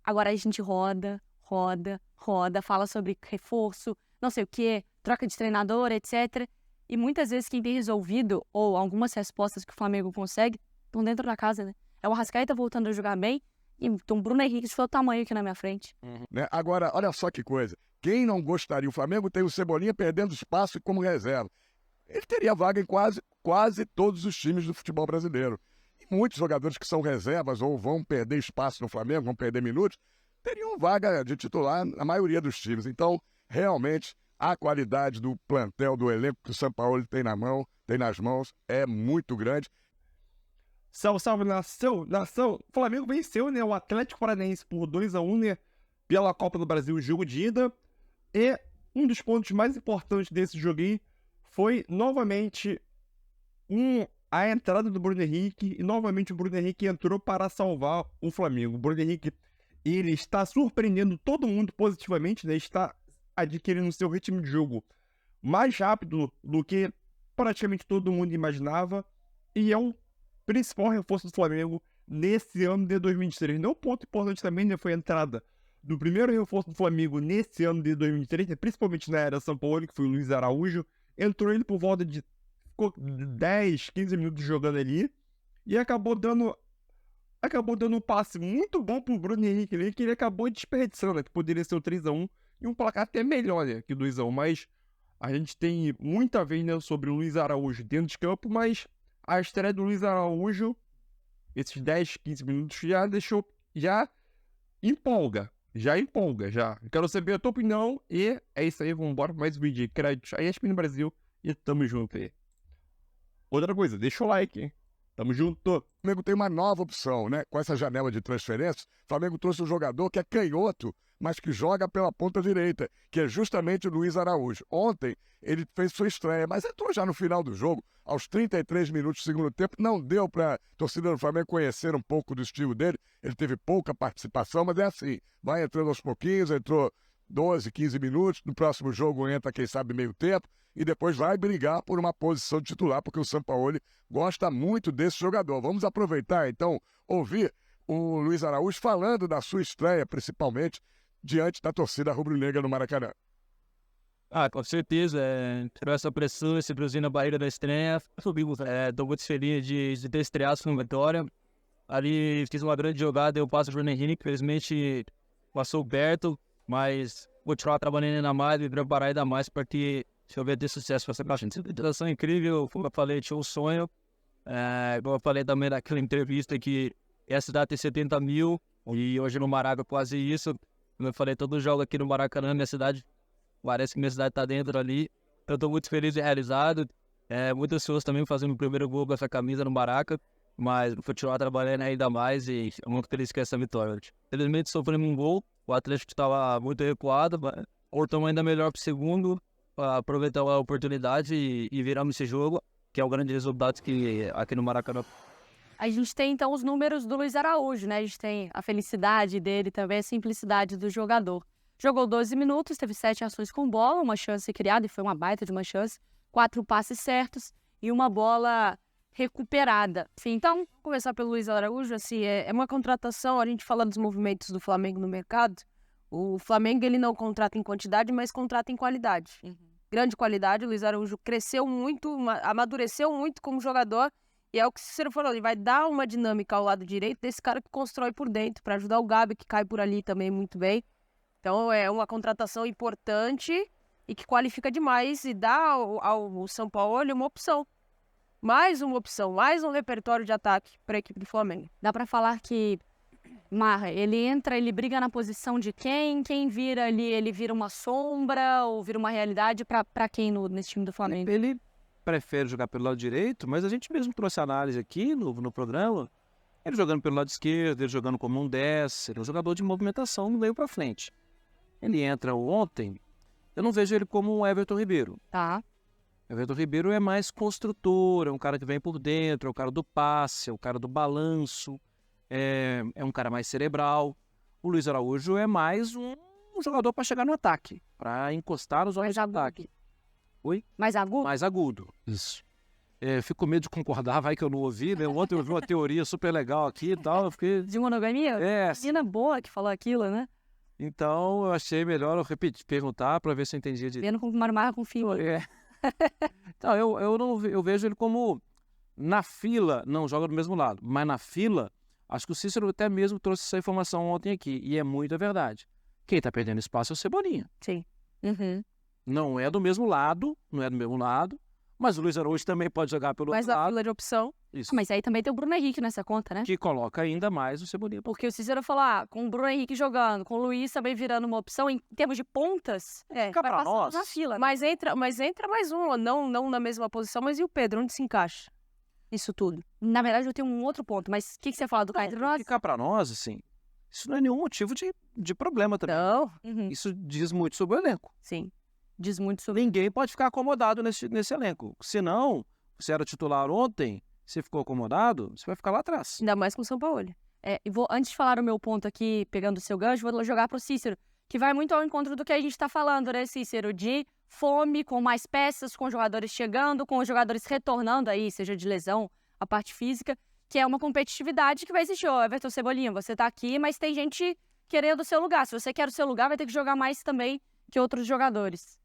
Agora a gente roda, fala sobre reforço, não sei o quê, troca de treinador, etc. E muitas vezes quem tem resolvido, ou algumas respostas que o Flamengo consegue, estão dentro da casa, né? É o Arrascaeta voltando a jogar bem, e então o Bruno Henrique de todo tamanho aqui na minha frente. Né? Agora, olha só que coisa. Quem não gostaria? O Flamengo tem o Cebolinha perdendo espaço como reserva. Ele teria vaga em quase todos os times do futebol brasileiro. E muitos jogadores que são reservas ou vão perder espaço no Flamengo, vão perder minutos, teriam vaga de titular na maioria dos times. Então, realmente, a qualidade do plantel, do elenco que o Sampaoli tem nas mãos, é muito grande. Salve, salve, nação! O Flamengo venceu, né, o Atlético Paranaense por 2-1, né, pela Copa do Brasil, jogo de ida. E um dos pontos mais importantes desse joguinho foi, novamente, a entrada do Bruno Henrique. E, novamente, o Bruno Henrique entrou para salvar o Flamengo. O Bruno Henrique, ele está surpreendendo todo mundo positivamente, né, está adquirindo seu ritmo de jogo mais rápido do que praticamente todo mundo imaginava. E é o principal reforço do Flamengo nesse ano de 2023. Não, um ponto importante também, né, foi a entrada do primeiro reforço do Flamengo nesse ano de 2023, né, principalmente na era São Paulo, que foi o Luiz Araújo. Entrou ele por volta de 10, 15 minutos jogando ali e acabou dando um passe muito bom pro Bruno Henrique ali, que ele acabou desperdiçando, né, que poderia ser o 3-1 e um placar até melhor, né, que o 2-1, mas a gente tem muita vez, né, sobre o Luiz Araújo dentro de campo, mas a estreia do Luiz Araújo, esses 10, 15 minutos, já empolga. Eu quero saber a tua opinião e é isso aí, vamos embora para mais um vídeo. Créditos a ESPN Brasil e tamo junto aí. Outra coisa, deixa o like, hein? Tamo junto. O Flamengo tem uma nova opção, né? Com essa janela de transferências, o Flamengo trouxe um jogador que é canhoto, mas que joga pela ponta direita, que é justamente o Luiz Araújo. Ontem ele fez sua estreia, mas entrou já no final do jogo, aos 33 minutos do segundo tempo. Não deu para a torcida do Flamengo conhecer um pouco do estilo dele. Ele teve pouca participação, mas é assim, vai entrando aos pouquinhos, entrou 12, 15 minutos, no próximo jogo entra, quem sabe, meio tempo, e depois vai brigar por uma posição de titular, porque o Sampaoli gosta muito desse jogador. Vamos aproveitar, então, ouvir o Luiz Araújo falando da sua estreia, principalmente, diante da torcida rubro-negra no Maracanã. Com certeza, tirou essa pressão, esse friozinho na barriga da estreia. Estou muito feliz de ter estreado com vitória. Ali fiz uma grande jogada, eu passo o Bruno Henrique, infelizmente passou perto, mas vou continuar trabalhando ainda mais, me preparar ainda mais para que eu venha ter sucesso com essa caixa. Situação incrível, como eu falei, tinha um sonho. Como eu falei também naquela entrevista que essa cidade tem 70 mil e hoje no Maraca quase isso. Como eu falei, todo jogo aqui no Maracanã, minha cidade, parece que minha cidade está dentro ali. Eu estou muito feliz e realizado. Muitas pessoas também fazendo o primeiro gol com essa camisa no Maraca, mas vou continuar trabalhando ainda mais e eu muito feliz com essa vitória. Infelizmente sofremos um gol, o Atlético estava muito recuado, mas voltamos ainda melhor para o segundo, para aproveitar a oportunidade e viramos esse jogo, que é o grande resultado que aqui no Maracanã. A gente tem, então, os números do Luiz Araújo, né? A gente tem a felicidade dele também, a simplicidade do jogador. Jogou 12 minutos, teve 7 ações com bola, uma chance criada, e foi uma baita de uma chance, 4 passes certos e uma bola recuperada. Enfim, então, vamos começar pelo Luiz Araújo, assim, é uma contratação, a gente fala dos movimentos do Flamengo no mercado, o Flamengo, ele não contrata em quantidade, mas contrata em qualidade. Grande qualidade, o Luiz Araújo cresceu muito, amadureceu muito como jogador, e é o que o Cícero falou, ele vai dar uma dinâmica ao lado direito desse cara que constrói por dentro, para ajudar o Gabi, que cai por ali também muito bem. Então é uma contratação importante e que qualifica demais e dá ao São Paulo uma opção. Mais uma opção, mais um repertório de ataque para a equipe do Flamengo. Dá para falar que Marra, ele entra, ele briga na posição de quem vira ali, ele vira uma sombra ou vira uma realidade para quem nesse time do Flamengo? Ele prefere jogar pelo lado direito, mas a gente mesmo trouxe análise aqui no programa, ele jogando pelo lado esquerdo, ele jogando como um 10, ele é um jogador de movimentação do meio para frente. Ele entra ontem, eu não vejo ele como um Everton Ribeiro. Tá. Everton Ribeiro é mais construtor, é um cara que vem por dentro, é o cara do passe, é o cara do balanço, é um cara mais cerebral. O Luiz Araújo é mais um jogador para chegar no ataque, para encostar nos homens de ataque. Oi? Mais agudo? Mais agudo, isso. Fico com medo de concordar, vai que eu não ouvi, né? Ontem eu vi uma teoria super legal aqui e tal, eu fiquei... De monogamia? Menina boa que falou aquilo, né? Então eu achei melhor eu repetir, perguntar para ver se eu entendia direito. Vendo com marmar com fio. Então, eu vejo ele como, na fila, não joga do mesmo lado, mas na fila, acho que o Cícero até mesmo trouxe essa informação ontem aqui, e é muita verdade. Quem tá perdendo espaço é o Cebolinha. Sim. Uhum. Não é do mesmo lado, mas o Luiz Araújo também pode jogar pelo Mas outro na lado. fila de opção. Isso. Mas aí também tem o Bruno Henrique nessa conta, né? Que coloca ainda mais o Cebolinha. Porque o Cícero falou, com o Bruno Henrique jogando, com o Luiz também virando uma opção, em termos de pontas, Fica vai pra passando nós. na fila. Né? Mas entra mais um, não na mesma posição, mas e o Pedro? Onde se encaixa isso tudo? Na verdade, eu tenho um outro ponto, mas o que você fala do cá entre nós? Ficar pra nós, assim, isso não é nenhum motivo de problema também. Não. Uhum. Isso diz muito sobre o elenco. Sim. Diz muito sobre... Ninguém pode ficar acomodado nesse elenco. Senão, você era titular ontem, você ficou acomodado, você vai ficar lá atrás. Ainda mais com o São Paulo. Antes de falar o meu ponto aqui, pegando o seu gancho, vou jogar pro Cícero, que vai muito ao encontro do que a gente tá falando, né, Cícero? De fome, com mais peças, com jogadores chegando, com os jogadores retornando aí, seja de lesão, a parte física, que é uma competitividade que vai existir. Ô, Everton Cebolinha, você tá aqui, mas tem gente querendo o seu lugar. Se você quer o seu lugar, vai ter que jogar mais também que outros jogadores.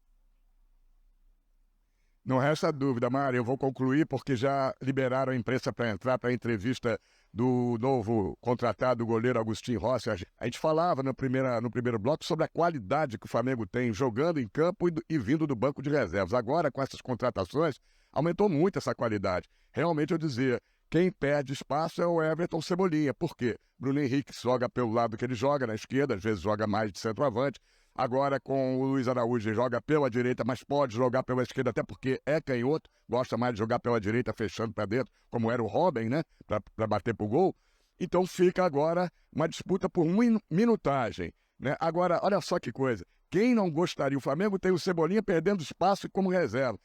Não resta dúvida, Mari, eu vou concluir porque já liberaram a imprensa para entrar para a entrevista do novo contratado goleiro Agostinho Rossi. A gente falava no primeiro bloco sobre a qualidade que o Flamengo tem jogando em campo e vindo do banco de reservas. Agora, com essas contratações, aumentou muito essa qualidade. Realmente, eu dizia, quem perde espaço é o Everton Cebolinha. Por quê? Bruno Henrique joga pelo lado que ele joga, na esquerda, às vezes joga mais de centroavante. Agora com o Luiz Araújo joga pela direita, mas pode jogar pela esquerda, até porque é canhoto, gosta mais de jogar pela direita, fechando para dentro, como era o Robin, né? Para bater pro gol. Então fica agora uma disputa por minutagem, né? Agora, olha só que coisa. Quem não gostaria? O Flamengo tem o Cebolinha perdendo espaço como reserva.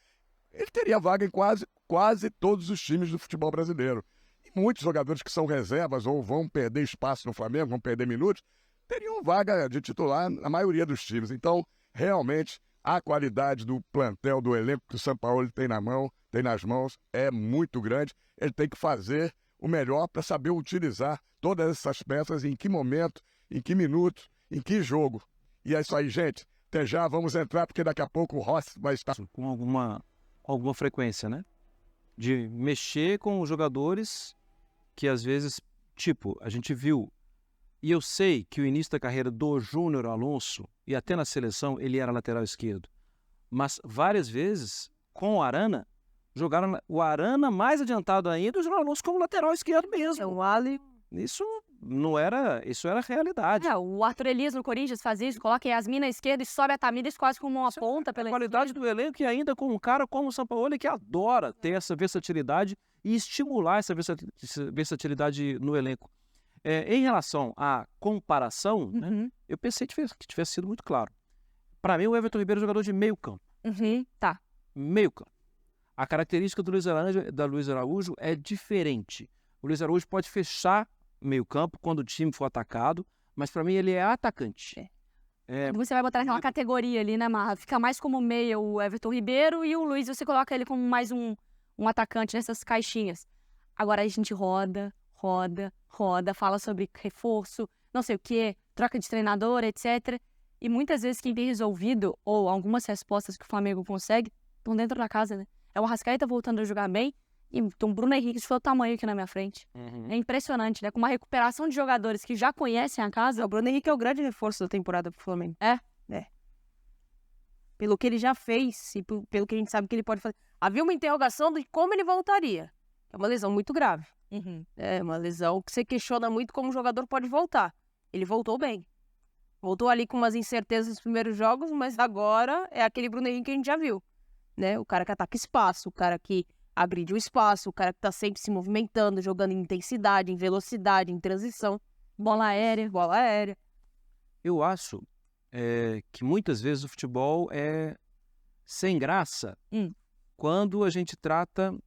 Ele teria vaga em quase todos os times do futebol brasileiro. E muitos jogadores que são reservas ou vão perder espaço no Flamengo, vão perder minutos, teriam vaga de titular na maioria dos times. Então, realmente, a qualidade do plantel, do elenco que o São Paulo tem nas mãos, é muito grande. Ele tem que fazer o melhor para saber utilizar todas essas peças, em que momento, em que minuto, em que jogo. E é isso aí, gente. Até já, vamos entrar, porque daqui a pouco o Rossi vai estar... Com alguma frequência, né? De mexer com os jogadores que, às vezes, a gente viu. E eu sei que o início da carreira do Júnior Alonso, e até na seleção, ele era lateral esquerdo. Mas várias vezes, com o Arana, jogaram o Arana mais adiantado ainda, o Júnior Alonso como lateral esquerdo mesmo. O Ali. Isso era realidade. O Arthur Elias no Corinthians faz isso, coloca Yasmin na esquerda e sobe a Tamires quase como uma ponta pela A qualidade do elenco e ainda com um cara como o Sampaoli, que adora ter essa versatilidade e estimular essa versatilidade no elenco. Em relação à comparação, né, eu pensei que tivesse sido muito claro. Para mim, o Everton Ribeiro é jogador de meio campo. Tá. Meio campo. A característica do Luiz Araújo é diferente. O Luiz Araújo pode fechar meio campo quando o time for atacado, mas para mim ele é atacante. Você vai botar naquela categoria ali, né, Marra? Fica mais como meia o Everton Ribeiro e o Luiz você coloca ele como mais um atacante nessas caixinhas. Agora a gente roda, fala sobre reforço, não sei o quê, troca de treinador, etc. E muitas vezes quem tem resolvido, ou algumas respostas que o Flamengo consegue, estão dentro da casa, né? É o Arrascaeta voltando a jogar bem, e então o Bruno Henrique foi o tamanho aqui na minha frente. É impressionante, né? Com uma recuperação de jogadores que já conhecem a casa. O Bruno Henrique é o grande reforço da temporada pro Flamengo. É? Pelo que ele já fez e pelo que a gente sabe que ele pode fazer. Havia uma interrogação de como ele voltaria. É uma lesão muito grave. É uma lesão que você questiona muito como o jogador pode voltar. Ele voltou bem. Voltou ali com umas incertezas nos primeiros jogos, mas agora é aquele Bruno Henrique que a gente já viu. Né? O cara que ataca espaço, o cara que abre o espaço, o cara que tá sempre se movimentando, jogando em intensidade, em velocidade, em transição. Bola aérea. Eu acho que muitas vezes o futebol é sem graça quando a gente trata,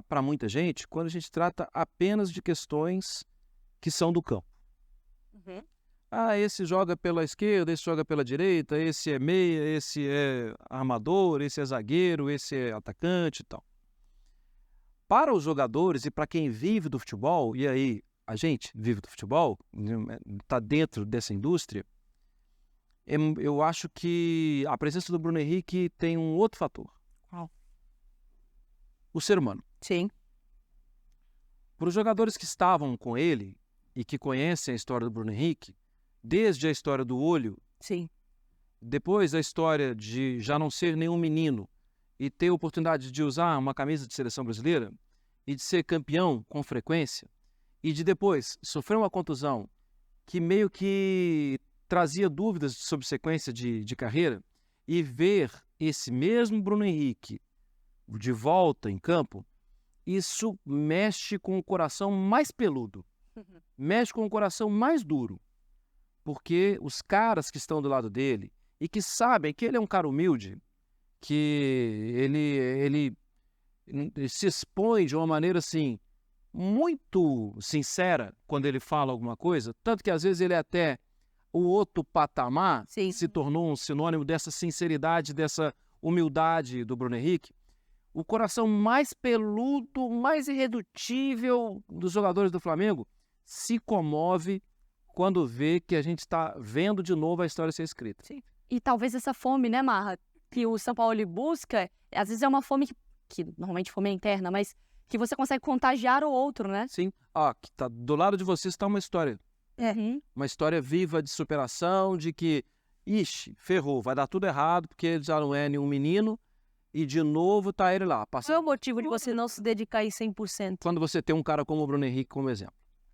para muita gente, quando a gente trata apenas de questões que são do campo. Esse joga pela esquerda, esse joga pela direita, esse é meia, esse é armador, esse é zagueiro, esse é atacante e tal. para os jogadores e para quem vive do futebol, e aí a gente vive do futebol, está dentro dessa indústria, eu acho que a presença do Bruno Henrique tem um outro fator. Qual? O ser humano. Sim. Para os jogadores que estavam com ele e que conhecem a história do Bruno Henrique, desde a história do olho, Sim. depois a história de já não ser nenhum menino e ter a oportunidade de usar uma camisa de seleção brasileira e de ser campeão com frequência e de depois sofrer uma contusão que meio que trazia dúvidas sobre sequência de carreira e ver esse mesmo Bruno Henrique de volta em campo, isso mexe com o coração mais peludo, mexe com o coração mais duro, porque os caras que estão do lado dele e que sabem que ele é um cara humilde, que ele se expõe de uma maneira assim muito sincera quando ele fala alguma coisa, tanto que às vezes ele é até o outro patamar Sim. se tornou um sinônimo dessa sinceridade, dessa humildade do Bruno Henrique. O coração mais peludo, mais irredutível dos jogadores do Flamengo se comove quando vê que a gente está vendo de novo a história ser escrita. Sim. E talvez essa fome, né, Marra, que o São Paulo busca, às vezes é uma fome que normalmente fome é interna, mas que você consegue contagiar o outro, né? Sim. Que tá do lado de vocês está uma história. Uma história viva de superação, de que, ixi, ferrou, vai dar tudo errado, porque ele já não é nenhum menino, e de novo tá ele lá. Qual é o motivo de você não se dedicar em 100%? Quando você tem um cara como o Bruno Henrique como exemplo.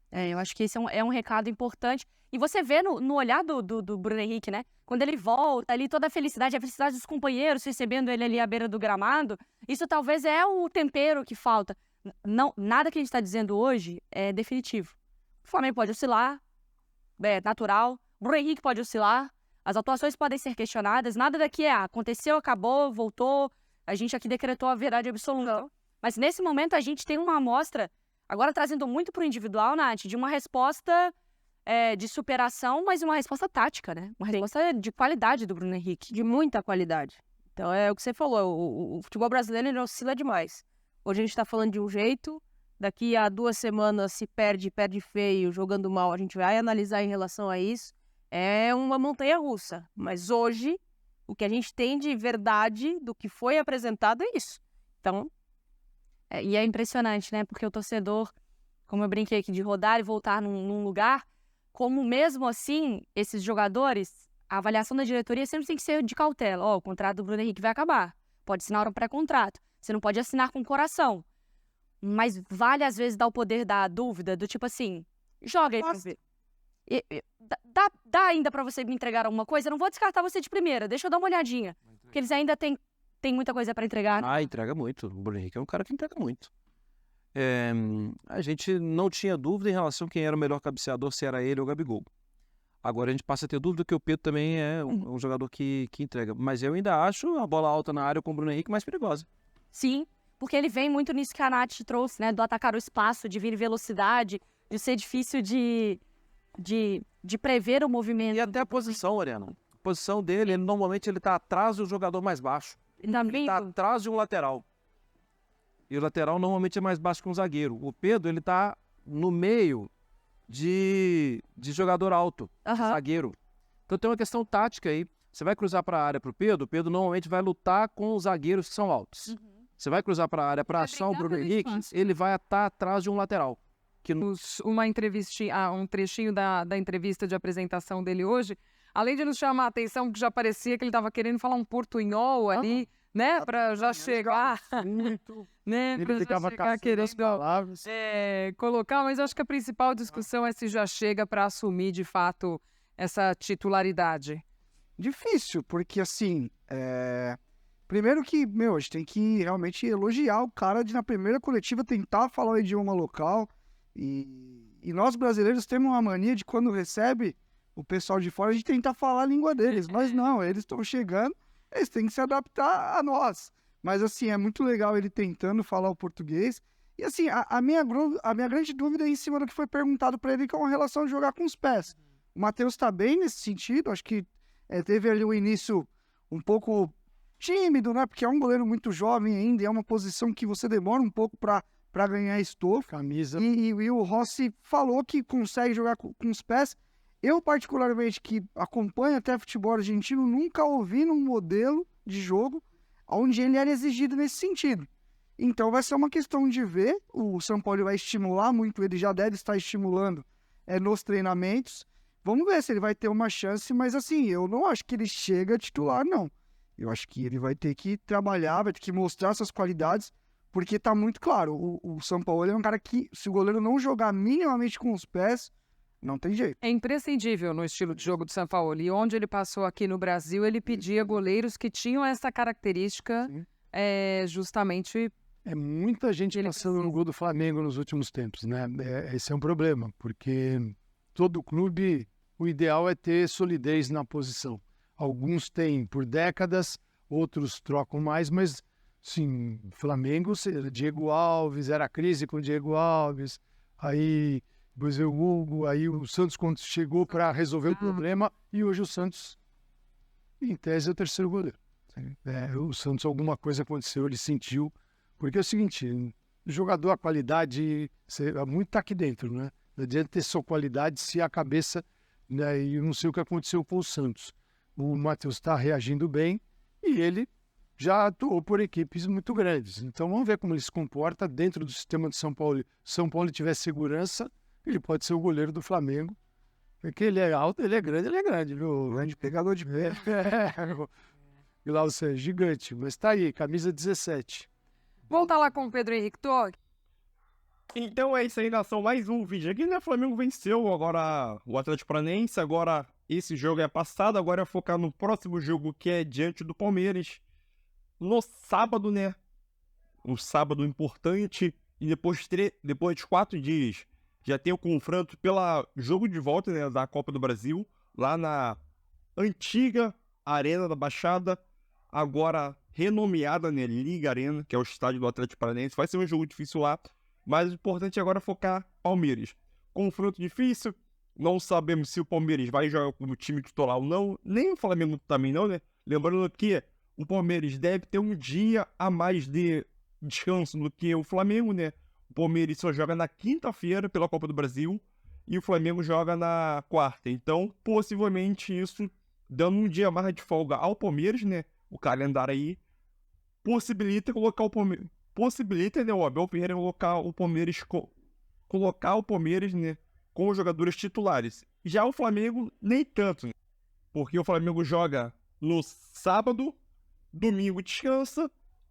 Eu acho que esse é um recado importante. E você vê no olhar do Bruno Henrique, né? Quando ele volta ali, toda a felicidade dos companheiros recebendo ele ali à beira do gramado, isso talvez é o tempero que falta. Não, nada que a gente está dizendo hoje é definitivo. O Flamengo pode oscilar, é natural. O Bruno Henrique pode oscilar. As atuações podem ser questionadas. Nada daqui aconteceu, acabou, voltou. A gente aqui decretou a verdade absoluta. Não. Mas nesse momento a gente tem uma amostra, agora trazendo muito para o individual, Nath, de uma resposta de superação, mas uma resposta tática, né? Uma resposta de qualidade do Bruno Henrique. De muita qualidade. Então é o que você falou, o futebol brasileiro ele oscila demais. Hoje a gente está falando de um jeito, daqui a 2 semanas se perde feio, jogando mal, a gente vai analisar em relação a isso. É uma montanha-russa, mas hoje o que a gente tem de verdade do que foi apresentado é isso. Então... E é impressionante, né? Porque o torcedor, como eu brinquei aqui, de rodar e voltar num lugar, como mesmo assim, esses jogadores, a avaliação da diretoria sempre tem que ser de cautela. O contrato do Bruno Henrique vai acabar. Pode assinar um pré-contrato. Você não pode assinar com o coração. Mas vale, às vezes, dar o poder da dúvida, do tipo assim, joga aí pra ver. Dá ainda pra você me entregar alguma coisa? Eu não vou descartar você de primeira, deixa eu dar uma olhadinha. Porque eles ainda têm muita coisa pra entregar. Né? Entrega muito. O Bruno Henrique é um cara que entrega muito. A gente não tinha dúvida em relação a quem era o melhor cabeceador, se era ele ou o Gabigol. Agora a gente passa a ter dúvida que o Pedro também é um jogador que entrega. Mas eu ainda acho a bola alta na área com o Bruno Henrique mais perigosa. Sim, porque ele vem muito nisso que a Nath trouxe, né? Do atacar o espaço, de vir em velocidade, de ser difícil de prever o movimento. E até a posição, Oriana. A posição dele, normalmente ele tá atrás do jogador mais baixo. Ele tá atrás de um lateral. E o lateral normalmente é mais baixo que um zagueiro. O Pedro, ele tá no meio de jogador alto, zagueiro. Então tem uma questão tática aí. Você vai cruzar para a área para o Pedro normalmente vai lutar com os zagueiros que são altos. Você vai cruzar para a área para achar o Bruno Henrique, ele vai estar atrás de um lateral. Uma entrevistinha, um trechinho da entrevista de apresentação dele hoje, além de nos chamar a atenção, que já parecia que ele estava querendo falar um portunhol ali, né? Para já chegar. Muito. Né? Ele Pra já ficava chegar querendo palavras. colocar, mas acho que a principal discussão é se já chega para assumir de fato essa titularidade. Difícil, porque assim, primeiro que, a gente tem que realmente elogiar o cara de na primeira coletiva tentar falar o idioma local e nós brasileiros temos uma mania de quando recebe o pessoal de fora, a gente tentar falar a língua deles, mas não, eles estão chegando, eles têm que se adaptar a nós. Mas assim, é muito legal ele tentando falar o português. E assim, a minha grande dúvida é em cima do que foi perguntado para ele com relação a jogar com os pés. O Matheus tá bem nesse sentido, acho que teve ali um início um pouco tímido, né? Porque é um goleiro muito jovem ainda, e é uma posição que você demora um pouco para para ganhar estofo. Camisa. E o Rossi falou que consegue jogar com os pés. Eu, particularmente, que acompanho até futebol argentino, nunca ouvi num modelo de jogo onde ele era exigido nesse sentido. Então vai ser uma questão de ver. O São Paulo vai estimular muito, ele já deve estar estimulando nos treinamentos. Vamos ver se ele vai ter uma chance, mas assim, eu não acho que ele chega titular, não. Eu acho que ele vai ter que trabalhar, vai ter que mostrar suas qualidades, porque tá muito claro, o São Paulo é um cara que, se o goleiro não jogar minimamente com os pés, não tem jeito. É imprescindível no estilo de jogo do São Paulo. E onde ele passou aqui no Brasil, ele pedia goleiros que tinham essa característica, justamente... É muita gente passando no gol do Flamengo nos últimos tempos, né? Esse é um problema, porque todo clube, o ideal é ter solidez na posição. Alguns têm por décadas, outros trocam mais, mas, sim, Flamengo, Diego Alves, era crise com o Diego Alves, aí depois veio o Hugo, aí o Santos quando chegou para resolver o problema, e hoje o Santos, em tese, é o terceiro goleiro. O Santos, alguma coisa aconteceu, ele sentiu. Porque é o seguinte, o jogador, a qualidade, muito tá aqui dentro, né? Não adianta ter só qualidade se a cabeça, né? E eu não sei o que aconteceu com o Santos. O Matheus está reagindo bem e ele já atuou por equipes muito grandes. Então vamos ver como ele se comporta dentro do sistema de São Paulo. Se São Paulo tiver segurança, ele pode ser o goleiro do Flamengo. Porque ele é alto, ele é grande, viu? Grande pegador de pé. Glaucio é gigante, mas tá aí, camisa 17. Voltar lá com o Pedro Henrique Torres. Então é isso aí, nação. Mais um vídeo aqui, né? O Flamengo venceu agora o Atlético Paranaense. Agora esse jogo é passado. Agora é focar no próximo jogo, que é diante do Palmeiras. No sábado, né? Um sábado importante. E depois de 4 dias, já tem o confronto pela jogo de volta, né, da Copa do Brasil. Lá na antiga Arena da Baixada. Agora renomeada, né, Liga Arena, que é o estádio do Atlético Paranaense. Vai ser um jogo difícil lá, mas o importante agora é focar Palmeiras. Confronto difícil, não sabemos se o Palmeiras vai jogar como time titular ou não, nem o Flamengo também não, né? Lembrando que o Palmeiras deve ter um dia a mais de descanso do que o Flamengo, né? O Palmeiras só joga na quinta-feira pela Copa do Brasil e o Flamengo joga na quarta. Então, possivelmente isso dando um dia mais de folga ao Palmeiras, né? O calendário aí possibilita colocar o Palmeiras. Possibilita, né, o Abel Ferreira colocar o Palmeiras, né, com os jogadores titulares. Já o Flamengo, nem tanto, né? Porque o Flamengo joga no sábado, domingo descansa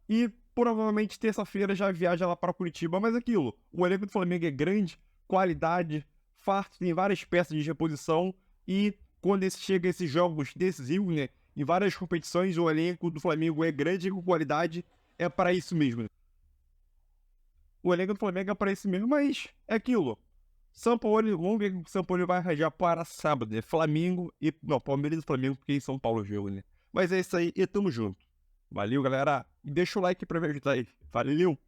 e provavelmente terça-feira já viaja lá para Curitiba. Mas aquilo, o elenco do Flamengo é grande, qualidade, farto, tem várias peças de reposição e quando chega esses jogos decisivos, né, em várias competições, o elenco do Flamengo é grande e com qualidade, é para isso mesmo. O elenco do Flamengo é para isso mesmo, mas é aquilo. São Paulo, vamos ver o que o São Paulo vai arranjar para sábado, né? Flamengo e... Não, Palmeiras e Flamengo, porque em São Paulo o jogo, né? Mas é isso aí e tamo junto. Valeu, galera. E deixa o like pra me ajudar aí. Valeu!